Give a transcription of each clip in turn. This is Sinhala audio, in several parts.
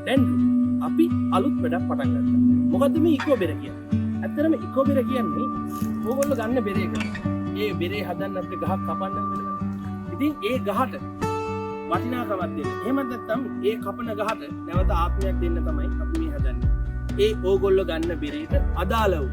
දැන් අපි අලුත් වැඩක් පටන් ගත්තා. මොකද්ද මේ ඉකෝ බෙර කියන්නේ? ඇත්තටම ඉකෝ බෙර කියන්නේ ඕගොල්ලෝ ගන්න බෙරේක. ඒ බෙරේ හදන්න අපිට ගහක් කපන්න වෙනවා. ඉතින් ඒ ගහට වටිනාකමක් දෙන්න. එහෙම නැත්නම් ඒ කපන ගහට නැවත ආත්මයක් දෙන්න තමයි අපි මේ හදන්නේ. ඒ ඕගොල්ලෝ ගන්න බෙරේට අදාළ වූ.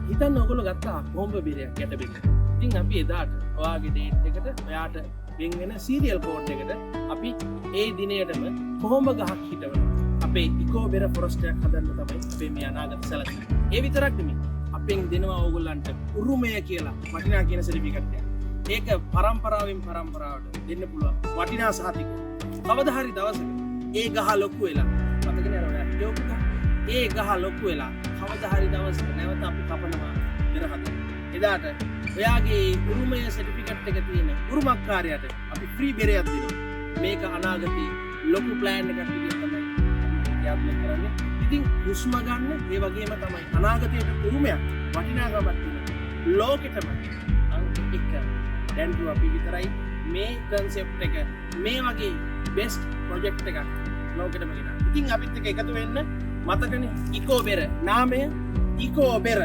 හිතන්න ඕගොල්ලෝ ගත්තා කොහොඹ බෙරයක් යට බෙර. ඉතින් අපි එදාට ඔයාගේ ඩේට් එකට ඔයාට වෙන වෙන සීරියල් කෝඩ් එකට අපි ඒ දිනයටම කොහොඹ ගහක් හිටවනවා. අපේ ඉකෝ බෙර ෆොරස්ට් එකක් හදන්න තමයි අපේ මේ අනාගත සැලසීම. ඒ විතරක් නෙමෙයි. අපෙන් දෙනවා ඕගොල්ලන්ට උරුමය කියලා වටිනා කියන සර්ටිෆිකට් එක. ඒක පරම්පරාවෙන් පරම්පරාවට දෙන්න පුළුවන් වටිනා සහතික. කවදා හරි දවසක ඒ ගහ ලොකු වෙලා මතකනේ අර ඔයා හිතුවක ඒ ගහ ලොකු වෙලා කවදා හරි දවසක නැවත අපි කපනවා බෙර හදන්න. එදාට ඔයාගේ උරුමය සර්ටිෆිකට් එක තියෙන උරුමකාරයාට අපි ෆ්‍රී බෙරයක් දෙනවා. මේක අනාගතේ ලොකු ප්ලෑන් එකක් විදිහට තමයි ක්‍රියාත්මක කරන්නේ. ඉතින් හුස්ම ගන්න ඒ වගේම තමයි අනාගතයට උරුමයක් වටිනාකමක් තියෙන ලෝකෙටම අංක 1 දැන් අපි විතරයි මේ කන්සෙප්ට් එක මේ වගේ බෙස්ට් ප්‍රොජෙක්ට් එකක් ලෝකෙටම ගෙනල්ලා. ඉතින් අපිත් එක්ක එකතු වෙන්න මතකනේ ඉකෝ බෙර නාමය ඉකෝ බෙර